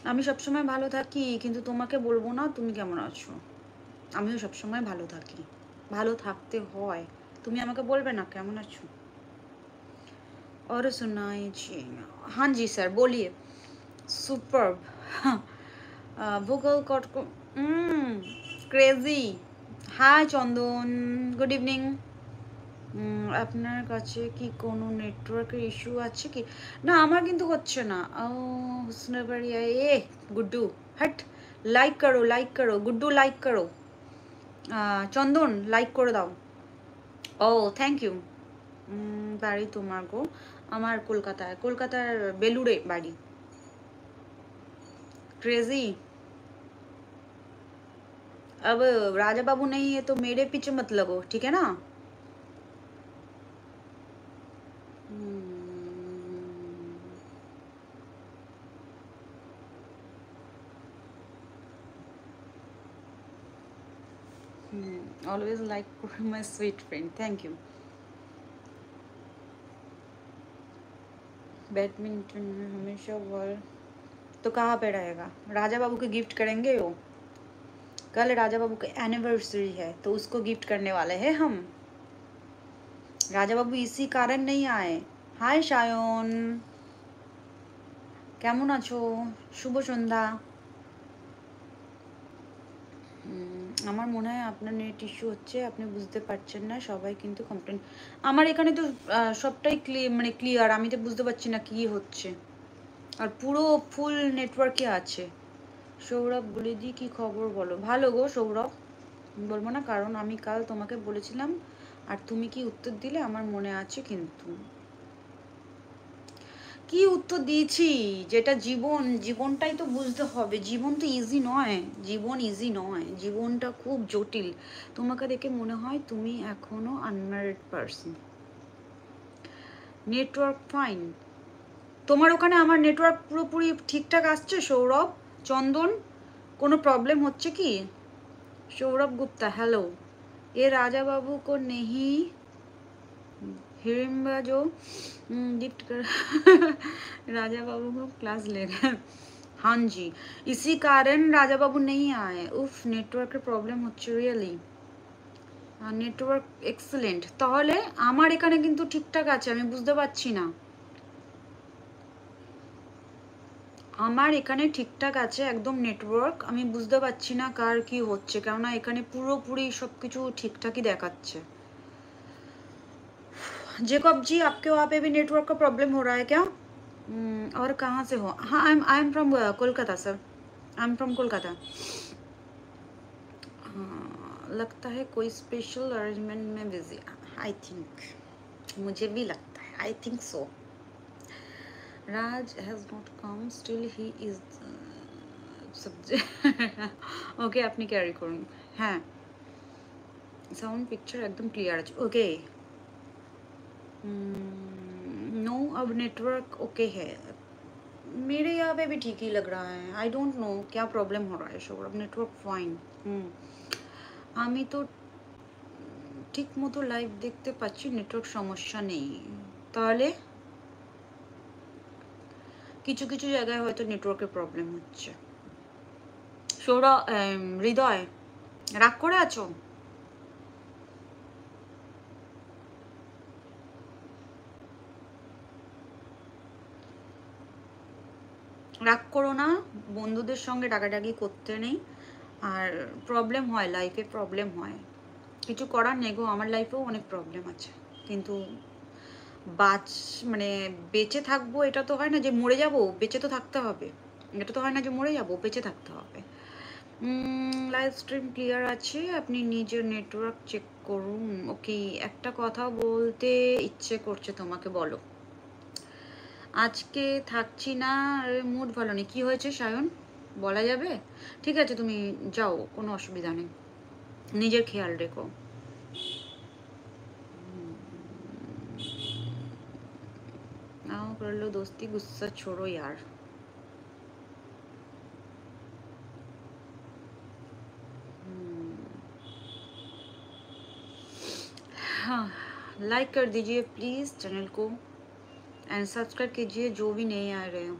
আমি সবসময় ভালো থাকি, কিন্তু তোমাকে বলবো না তুমি কেমন আছো। আমিও সবসময় ভালো থাকি, ভালো থাকতে হয়। তুমি আমাকে বলবে না কেমন আছো। और सुनाइए। हाँ जी सर, बोलिए। सुपर। ভোকাল কট। ক্রেজি। হাই চন্দন, গুড ইভিনিং। আপনার কাছে কি কোনো নেটওয়ার্কের ইস্যু আছে কি? না, আমার কিন্তু হচ্ছে না। ও হুসনাবাড়িয়া এ গুড্ডু, হট। লাইক করো, লাইক করো গুড্ডু, লাইক করো। চন্দন লাইক করে দাও। ও থ্যাংক ইউ। বাড়ি তোমার গো? আমার কলকাতায়, কলকাতার বেলুড়ে বাড়ি। क्रेजी। अब राजा बाबू नहीं है तो मेरे पीछे मत लगो, ठीक है ना। Always like my sweet friend, thank you. Badminton में हमेशा वर्ल्ड तो कहाँ पे रहेगा? राजा बाबू को गिफ्ट करेंगे वो। कल राजा बाबू का एनिवर्सरी है तो उसको गिफ्ट करने वाले हैं हम। राजा बाबू इसी कारण नहीं आए। हाय शायन, কেমন আছো? শুভ সন্ধ্যা। আমার মনে হয় আপনার নেট ইস্যু হচ্ছে, আপনি বুঝতে পারছেন না, সবাই কিন্তু কমপ্লেন। আমার এখানে তো সবটাই মানে ক্লিয়ার, আমি তো বুঝতে পারছি না কি হচ্ছে। আর পুরো ফুল নেটওয়ার্কে আছে। সৌরভ বলে দি কি খবর বলো? ভালো গো সৌরভ, বলবো না কারণ আমি কাল তোমাকে বলেছিলাম আর তুমি কি উত্তর দিলে আমার মনে আছে। কিন্তু কি উত্তর দিয়েছি? যেটা জীবন, জীবনটাই তো বুঝতে হবে। জীবন তো ইজি নয়, জীবন ইজি নয়, জীবনটা খুব জটিল। তোমাকে দেখে মনে হয় তুমি এখনো আনম্যারিড পারসন। নেটওয়ার্ক ফাইন তোমার ওখানে? আমার নেটওয়ার্ক পুরোপুরি ঠিকঠাক আসছে সৌরভ? চন্দন, কোনো প্রবলেম হচ্ছে কি? सौरभ गुप्ता हेलो। ये राजा बाबू को नहीं, हिड़िम्बा जो गिफ्ट कर राजा बाबू को क्लास ले गए। हाँ जी, इसी कारण राजा बाबू नहीं आए। उफ, नेटवर्क प्रॉब्लम হচ্ছে রিয়েলি। নেটওয়ার্ক এক্সেলেন্ট, তাহলে আমার এখানে কিন্তু ঠিকঠাক আছে, আমি বুঝতে পারছি না। আমার এখানে ঠিকঠাক আছে একদম নেটওয়ার্ক, আমি বুঝতে পারছি না কার কি হচ্ছে, কেননা এখানে পুরোপুরি সব কিছু ঠিকঠাকই দেখাচ্ছে। जेकब जी, आपके वहाँ पे भी नेटवर्क का प्रॉब्लम हो रहा है क्या? और कहाँ से हो? हाँ, I am from Kolkata sir, I am from Kolkata. लगता है कोई स्पेशल अरेंजमेंट में बिजी। आई थिंक, मुझे भी लगता है, I think so. Raj has not come, still he is subject. Okay, আপনি ক্যারি করুন। হ্যাঁ, সাউন্ড পিকচার একদম ক্লিয়ার আছে। ওকে, नो अब नेटवर्क ओके है। मेरे यहाँ पे भी ठीक ही लग रहा है, आई डोंट नो क्या प्रॉब्लम हो रहा है। Saurabh, network fine. আমি তো ঠিক মতো লাইভ দেখতে পাচ্ছি, নেটওয়ার্ক সমস্যা নেই। তাহলে কিছু কিছু জায়গায় হয়তো নেটওয়ার্কের প্রবলেম হচ্ছে। সৌরভ, হৃদয়, রাগ করে আছো? রাগ করো না, বন্ধুদের সঙ্গে ডাকাডাকি করতে নেই। আর প্রবলেম হয়, লাইফে প্রবলেম হয়, কিছু করার নেই গো। আমার লাইফেও অনেক প্রবলেম আছে, কিন্তু মানে বেঁচে থাকবো এটা তো হয় না যে মরে যাব, বেঁচে তো থাকতে হবে। এটা তো হয় না যে মরে যাব, বেঁচে থাকতে হবে। লাইভ স্ট্রিম ক্লিয়ার আছে, আপনি নিজের নেটওয়ার্ক চেক করুন। ওকে, একটা কথা বলতে ইচ্ছে করছে তোমাকে, বলো। আজকে থাকছি না, মুড ভালো নেই। কি হয়েছে সায়ন, বলা যাবে? ঠিক আছে, তুমি যাও, কোনো অসুবিধা নেই, নিজের খেয়াল রেখো। आओ कर लो दोस्ती, गुस्सा छोड़ो यार। हाँ, लाइक कर दीजिए प्लीज़ चैनल को, एंड सब्सक्राइब कीजिए जो भी नए आ रहे हो।